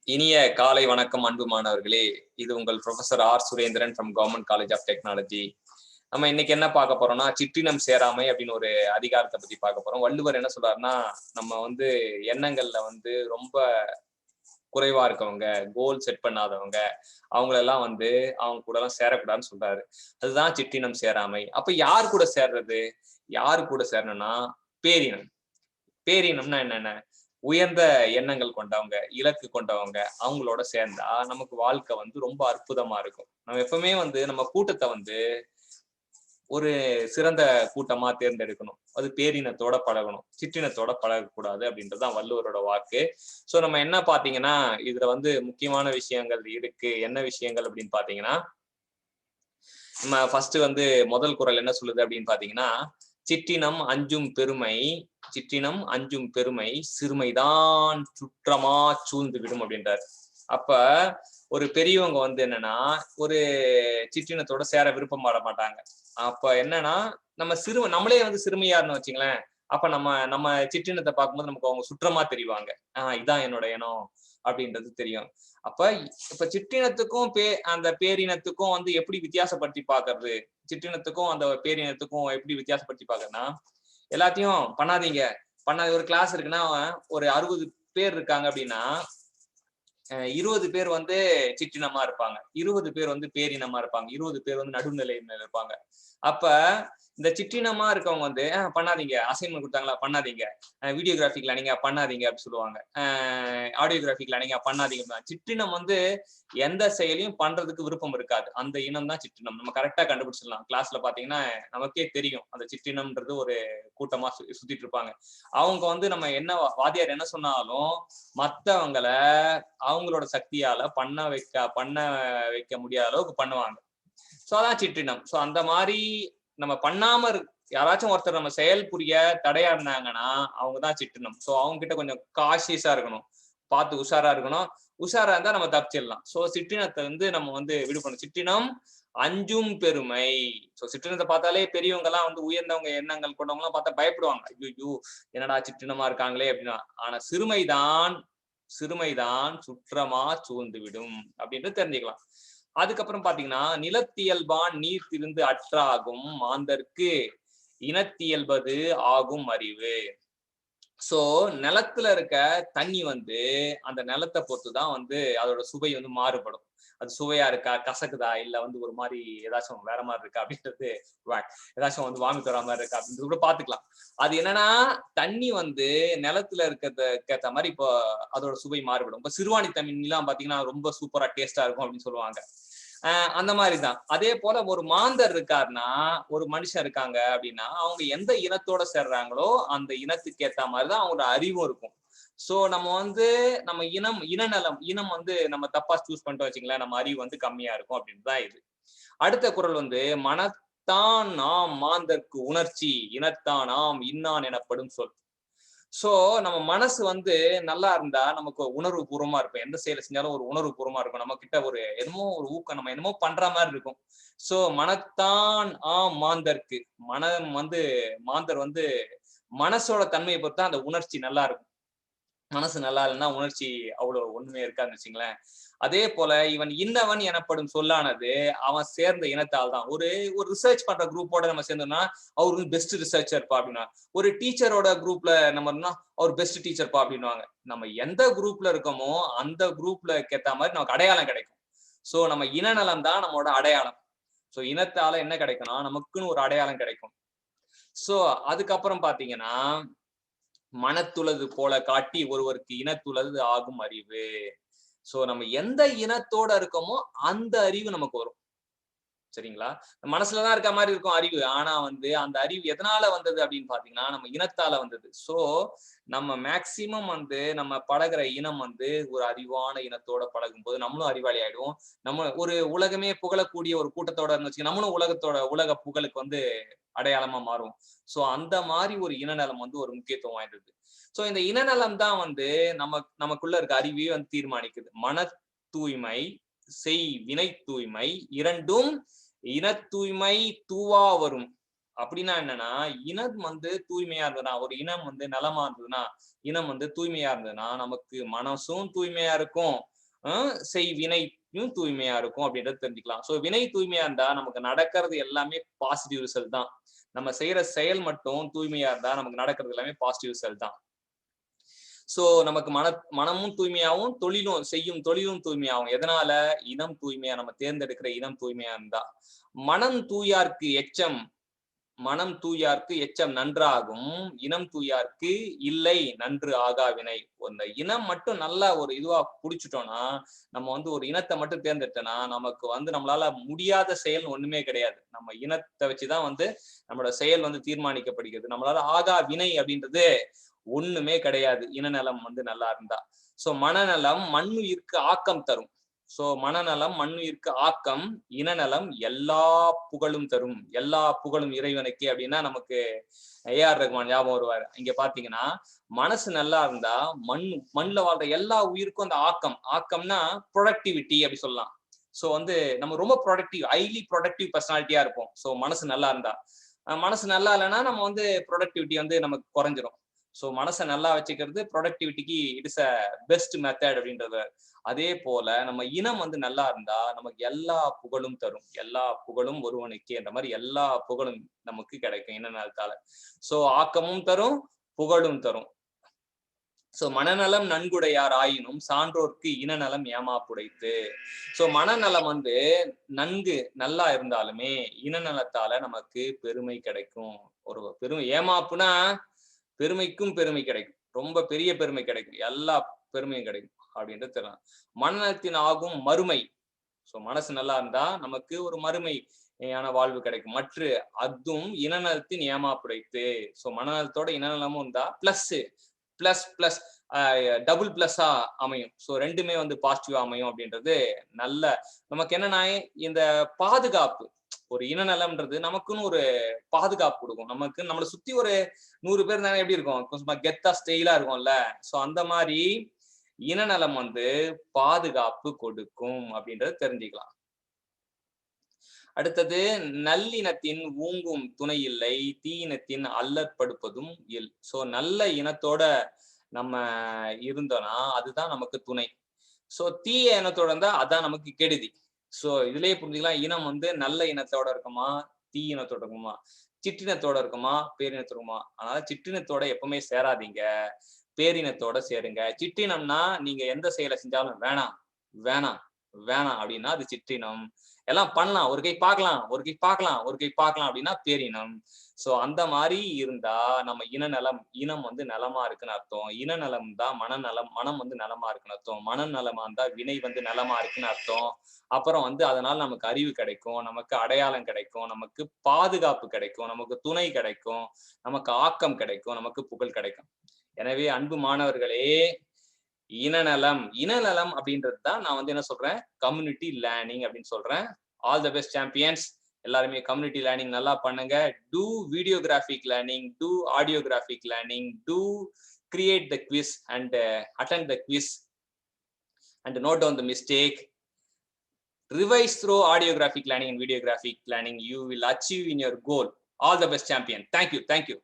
இனிய காலை வணக்கம் அன்பு மாணவர்களே. இது உங்கள் professor R Surendran from government college of technology. நம்ம இன்னைக்கு என்ன பார்க்க போறோம்னா, சிற்றினம் சேராமை அப்படின்னு ஒரு அதிகாரத்தை பத்தி பார்க்க போறோம். வள்ளுவர் என்ன சொல்றாருன்னா, நம்ம எண்ணங்கள்ல ரொம்ப குறைவா இருக்கவங்க, கோல் செட் பண்ணாதவங்க, அவங்களெல்லாம் அவங்க கூட எல்லாம் சேரக்கூடாதுன்னு சொல்றாரு. அதுதான் சிற்றினம் சேராமை. அப்ப யார் கூட சேர்றது? யாரு கூட சேரணும்னா, பேரினம். பேரினம்னா என்னென்ன? உயர்ந்த எண்ணங்கள் கொண்டவங்க, இலக்கு கொண்டவங்க, அவங்களோட சேர்ந்தா நமக்கு வாழ்க்கை ரொம்ப அற்புதமா இருக்கும். நம்ம எப்பவுமே நம்ம கூட்டத்தை ஒரு சிறந்த கூட்டமா தேர்ந்தெடுக்கணும். அது பேரினத்தோட பழகணும், சிற்றினத்தோட பழகக்கூடாது அப்படின்றதுதான் வள்ளுவரோட வாக்கு. சோ நம்ம என்ன பாத்தீங்கன்னா, இதுல முக்கியமான விஷயங்கள் இருக்கு. என்ன விஷயங்கள் அப்படின்னு பாத்தீங்கன்னா, நம்ம ஃபர்ஸ்ட் முதல் குறள் என்ன சொல்லுது அப்படின்னு பாத்தீங்கன்னா, சிற்றினம் அஞ்சும் பெருமை, சிற்றினம் அஞ்சும் பெருமை சிறுமைதான் சுற்றமா சூழ்ந்து விடும் அப்படின்றாரு. அப்ப ஒரு பெரியவங்க என்னன்னா, ஒரு சிற்றினத்தோட சேர விருப்பம் பட மாட்டாங்க. அப்ப என்னன்னா, நம்மளே சிறுமையாருன்னு வச்சுங்களேன். அப்ப நம்ம நம்ம சிற்றினத்தை பார்க்கும்போது நமக்கு அவங்க சுற்றமா தெரிவாங்க. இதான் என்னோட இனம் அப்படின்றது தெரியும். அப்ப இப்ப சிற்றினத்துக்கும் அந்த பேரினத்துக்கும் எப்படி வித்தியாசப்படுத்தி பாக்குறது? சிற்றினத்துக்கும் அந்த பேரினத்துக்கும் எப்படி வித்தியாசப்படுத்தி பாக்குறதுன்னா, எல்லாத்தையும் பண்ணாதீங்க. ஒரு கிளாஸ் இருக்குன்னா, ஒரு 60 பேர் இருக்காங்க அப்படின்னா, 20 பேர் சிற்றினமா இருப்பாங்க, 20 பேர் பேரினமா இருப்பாங்க, 20 பேர் நடுநிலையில இருப்பாங்க. அப்ப இந்த சிற்றினமா இருக்கவங்க பண்ணாதீங்க, அசைன்மெண்ட் கொடுத்தாங்களா பண்ணாதீங்க, வீடியோகிராஃபிக் லேர்னிங்கா பண்ணாதீங்க அப்படின்னு சொல்லுவாங்க, ஆடியோகிராஃபிக் லேர்னிங்கா பண்ணாதீங்க. சிற்றினம் எந்த செயலையும் பண்றதுக்கு விருப்பம் இருக்காது. அந்த இனம் தான் சிற்றினம். நம்ம கரெக்டா கண்டுபிடிச்சிடலாம். கிளாஸ்ல பாத்தீங்கன்னா நமக்கே தெரியும், அந்த சிற்றினம்ன்றது ஒரு கூட்டமா சுத்திட்டு இருப்பாங்க. அவங்க நம்ம என்ன வாத்தியார் என்ன சொன்னாலும் மத்தவங்களை அவங்களோட சக்தியால பண்ண வைக்க முடியாத அளவுக்கு பண்ணுவாங்க. சோ அதான் சிற்றினம். சோ அந்த மாதிரி நம்ம பண்ணாம யாராச்சும் ஒருத்தர் நம்ம செயல் புரிய தடையா இருந்தாங்கன்னா அவங்கதான் சிற்றினம். சோ அவங்க கிட்ட கொஞ்சம் காஷியஸா இருக்கணும், பார்த்து உஷாரா இருக்கணும். உஷாரா இருந்தா நம்ம தப்பிச்சிடலாம். சோ சிற்றினத்தை நம்ம விடுபடணும். சிற்றினம் அஞ்சும் பெருமை. சோ சிற்றினத்தை பார்த்தாலே பெரியவங்க எல்லாம் உயர்ந்தவங்க எண்ணங்கள் கொண்டவங்க எல்லாம் பார்த்தா பயப்படுவாங்க. ஐயோ என்னடா சிற்றினமா இருக்காங்களே அப்படின்னா. ஆனா சிறுமைதான் சுற்றமா சூழ்ந்து விடும் அப்படின்ட்டு தெரிஞ்சுக்கலாம். அதுக்கப்புறம் பாத்தீங்கன்னா, நிலத்தியல்பான் நீர் திருந்து அற்றாகும் மாந்தர்க்கு இனத்தியல்பது ஆகும் அறிவு. சோ நிலத்துல இருக்க தண்ணி அந்த நிலத்தை பொறுத்துதான் அதோட சுவை மாறுபடும். அது சுவையா இருக்கா, கசக்குதா, இல்ல ஒரு மாதிரி ஏதாச்சும் வேற மாதிரி இருக்கா அப்படின்றது, ஏதாச்சும் வாமிட் வர மாதிரி இருக்கா அப்படின்றது கூட பாத்துக்கலாம். அது என்னன்னா, தண்ணி நிலத்துல இருக்கிறதுக்கு ஏத்த மாதிரி இப்போ அதோட சுவை மாறுபடும். இப்ப சிறுவாணி தண்ணி எல்லாம் பாத்தீங்கன்னா ரொம்ப சூப்பரா டேஸ்டா இருக்கும் அப்படின்னு சொல்லுவாங்க. அந்த மாதிரிதான். அதே போல ஒரு மாந்தர் இருக்காருன்னா, ஒரு மனுஷன் இருக்காங்க அப்படின்னா, அவங்க எந்த இனத்தோட சேர்றாங்களோ அந்த இனத்துக்கு ஏத்த மாதிரிதான் அவங்களோட அறிவும் இருக்கும். சோ நம்ம இனம் நம்ம தப்பா சூஸ் பண்ணிட்டோம் வச்சுங்களேன், நம்ம அறிவு கம்மியா இருக்கும் அப்படின்னுதான் இது. அடுத்த குறள் மனத்தான் நாம் மாந்தர்க்கு உணர்ச்சி, இனத்தான் நாம் இன்னான் எனப்படும் சொல். சோ நம்ம மனசு நல்லா இருந்தா நமக்கு உணர்வு பூர்வமா இருக்கும். எந்த செயலை செஞ்சாலும் ஒரு உணர்வு பூர்வமா இருக்கும். நம்ம கிட்ட என்னமோ ஒரு ஊக்கம், நம்ம என்னமோ பண்ற மாதிரி இருக்கும். சோ மனத்தான் மாந்தர்க்கு, மனம் மாந்தர் மனசோட தன்மையை பொறுத்தா அந்த உணர்ச்சி நல்லா இருக்கும். மனசு நல்லா இல்லைன்னா உணர்ச்சி அவ்வளவு ஒண்ணுமே இருக்காதுன்னு வச்சுங்களேன். அதே போல இவன் இன்னவன் எனப்படும் சொல்லானது அவன் சேர்ந்த இனத்தால் தான். ஒரு ரிசர்ச் பண்ற குரூப்போட நம்ம சேர்ந்தோம்னா அவரு பெஸ்ட் ரிசர்ச்சர்ப்பா அப்படின்னா, ஒரு டீச்சரோட குரூப்ல நம்ம அவர் பெஸ்ட் டீச்சர்ப்பா அப்படின்னுவாங்க. நம்ம எந்த குரூப்ல இருக்கோமோ அந்த குரூப்ல ஏத்த மாதிரி நமக்கு அடையாளம் கிடைக்கும். சோ நம்ம இனநலம் தான் நம்மளோட அடையாளம். சோ இனத்தால என்ன கிடைக்கும்னா நமக்குன்னு ஒரு அடையாளம் கிடைக்கும். சோ அதுக்கப்புறம் பாத்தீங்கன்னா, மனத்துளது போல காட்டி ஒருவருக்கு இனத்துளது ஆகும் அறிவு. சோ நம்ம எந்த இனத்தோட இருக்கோமோ அந்த அறிவு நமக்கு வரும். சரிங்களா? மனசுலதான் இருக்க மாதிரி இருக்கும் அறிவு. ஆனா அந்த அறிவு எதனால வந்தது அப்படின்னு பாத்தீங்கன்னா, நம்ம இனத்தால வந்தது. சோ நம்ம மேக்சிமம் நம்ம பழகுற இனம் ஒரு அறிவான இனத்தோட பழகும் போது நம்மளும் அறிவாளி ஆயிடுவோம். நம்ம ஒரு உலகமே புகழக்கூடிய ஒரு கூட்டத்தோட இருந்துச்சு, நம்மளும் உலக புகழுக்கு அடையாளமா மாறும். சோ அந்த மாதிரி ஒரு இனநலம் ஒரு முக்கியத்துவம் வாய்ந்தது. சோ இந்த இனநலம் தான் நமக்குள்ள இருக்க அறிவையே தீர்மானிக்குது. மன தூய்மை, வினை தூய்மை இரண்டும் இன தூய்மை தூவா வரும். அப்படின்னா என்னன்னா, இனம் தூய்மையா இருந்ததுன்னா, ஒரு இனம் நலமா இருந்ததுன்னா, இனம் தூய்மையா இருந்ததுன்னா நமக்கு மனசும் தூய்மையா இருக்கும், வினையும் தூய்மையா இருக்கும் அப்படின்றது தெரிஞ்சுக்கலாம். ஸோ வினை தூய்மையா இருந்தா நமக்கு நடக்கிறது எல்லாமே பாசிட்டிவ் ரிசல்ட் தான். நம்ம செய்யற செயல் மட்டும் தூய்மையா இருந்தா நமக்கு நடக்கிறது எல்லாமே பாசிட்டிவ் ரிசல்ட் தான். சோ நமக்கு மனமும் தூய்மையாவும் செய்யும் தொழிலும் தூய்மையாகும். எதனால? இனம் தூய்மையா, நம்ம தேர்ந்தெடுக்கிற இனம் தூய்மையா இருந்தா. மனம் தூயார்க்கு எச்சம் நன்றாகும், இனம் தூயார்க்கு இல்லை நன்று ஆகாவினை. அந்த இனம் மட்டும் நல்லா ஒரு இதுவா புடிச்சிட்டோம்னா, நம்ம ஒரு இனத்தை மட்டும் தேர்ந்தெடுத்தோம்னா நமக்கு நம்மளால முடியாத செயல் ஒண்ணுமே கிடையாது. நம்ம இனத்தை வச்சுதான் நம்மளோட செயல் தீர்மானிக்கப்படுகிறது. நம்மளால ஆகா வினை அப்படின்றது ஒண்ணுமே கிடையாது இனநலம் நல்லா இருந்தா. சோ மனநலம் மண்ணுயிர்க்கு ஆக்கம் தரும். சோ மனநலம் மண்ணுயிர்க்கு ஆக்கம், இனநலம் எல்லா புகழும் தரும். எல்லா புகழும் இறைவனுக்கு அப்படின்னா நமக்கு ஏஆர் ரகுமான் ஞாபகம் வருவாரு. இங்க பாத்தீங்கன்னா மனசு நல்லா இருந்தா மண்ணுல வாழ்ற எல்லா உயிருக்கும் அந்த ஆக்கம்னா ப்ரொடக்டிவிட்டி அப்படி சொல்லலாம். சோ நம்ம ரொம்ப ஹைலி ப்ரொடக்டிவ் பர்சனாலிட்டியா இருப்போம். சோ மனசு நல்லா இருந்தா. மனசு நல்லா இல்லைன்னா நம்ம ப்ரொடக்டிவிட்டி நமக்கு குறைஞ்சிரும். சோ மனசை நல்லா வச்சுக்கிறது ப்ரொடக்டிவிட்டிக்கு it is a best method அப்படின்றது. அதே போல நம்ம இனம் நல்லா இருந்தா நமக்கு எல்லா புகழும் தரும். எல்லா புகழும் ஒருவனுக்கு என்ற மாதிரி எல்லா புகழும் நமக்கு கிடைக்கும் இன நலத்தால. சோ ஆக்கமும் தரும், புகழும் தரும். சோ மனநலம் நன்குடையார் ஆயினும் சான்றோர்க்கு இனநலம் ஏமாப்புடைத்து. சோ மனநலம் நன்கு நல்லா இருந்தாலுமே இனநலத்தால நமக்கு பெருமை கிடைக்கும். ஒரு பெருமை ஏமாப்புனா பெருமைக்கும் பெருமை கிடைக்கும், ரொம்ப பெரிய பெருமை கிடைக்கும், எல்லா பெருமையும் கிடைக்கும் அப்படின்றது தெரியலாம். மனநலத்தின் ஆகும் மறுமை. சோ மனசு நல்லா இருந்தா நமக்கு ஒரு மறுமையான வாழ்வு கிடைக்கும். மற்ற அதுவும் இனநலத்தின் ஏமாப்புடைத்து. சோ மனநலத்தோட இனநலமும் இருந்தா பிளஸ் டபுள் பிளஸ்ஸா அமையும். சோ ரெண்டுமே பாசிட்டிவா அமையும் அப்படின்றது நல்ல. நமக்கு என்னன்னா இந்த பாதுகாப்பு, ஒரு இனநலம்ன்றது நமக்குன்னு ஒரு பாதுகாப்பு கொடுக்கும். நம்மளை சுத்தி ஒரு 100 பேர் தானே எப்படி இருக்கும், கொஞ்சமா கெத்தா ஸ்டைலா இருக்கும்ல. சோ அந்த மாதிரி இனநலம் பாதுகாப்பு கொடுக்கும் அப்படின்றத தெரிஞ்சுக்கலாம். அடுத்தது, நல்லினத்தின் ஊங்கும் துணை இல்லை, தீயினத்தின் அல்லற்படுப்பதும் இல். சோ நல்ல இனத்தோட நம்ம இருந்தோம்னா அதுதான் நமக்கு துணை. சோ தீய இனத்தோட இருந்தா அதான் நமக்கு கெடுதி. சோ இதுலயே புரிஞ்சுக்கலாம், இனம் நல்ல இனத்தோட இருக்குமா, தீ இனத்தோட இருக்குமா, சிற்றினத்தோட இருக்குமா, பேரினத்தோட இருக்குமா. அதனால சிற்றினத்தோட எப்பவுமே சேராதீங்க, பேரினத்தோட சேருங்க. சிற்றினம்னா நீங்க எந்த செயலை செஞ்சாலும் வேணாம் வேணாம் வேணாம் அப்படின்னா அது சிற்றினம். எல்லாம் பண்ணலாம், ஒரு கை பார்க்கலாம் அப்படின்னா பேரினம். சோ அந்த மாதிரி இருந்தா நம்ம இனம் நலமா இருக்குன்னு அர்த்தம். இனநலம் தான் மனநலம், மனம் நலமா இருக்குன்னு அர்த்தம். மனநலமா இருந்தா வினை நலமா இருக்குன்னு அர்த்தம். அப்புறம் அதனால நமக்கு அறிவு கிடைக்கும், நமக்கு அடையாளம் கிடைக்கும், நமக்கு பாதுகாப்பு கிடைக்கும், நமக்கு துணை கிடைக்கும், நமக்கு ஆக்கம் கிடைக்கும், நமக்கு புகழ் கிடைக்கும். எனவே அன்பு மாணவர்களே, இனநலம் அப்படின்றது தான் நான் என்ன சொல்றேன், கம்யூனிட்டி லேர்னிங் அப்படின்னு சொல்றேன். All the best champions. எல்லாருமே கம்யூனிட்டி லேர்னிங் நல்லா பண்ணுங்க. Do videographic learning, do audiographic learning, do create the quiz and attend the quiz and note down the mistake. Revise through audiographic learning and videographic learning. You will achieve in your goal. All the best, champion. Thank you.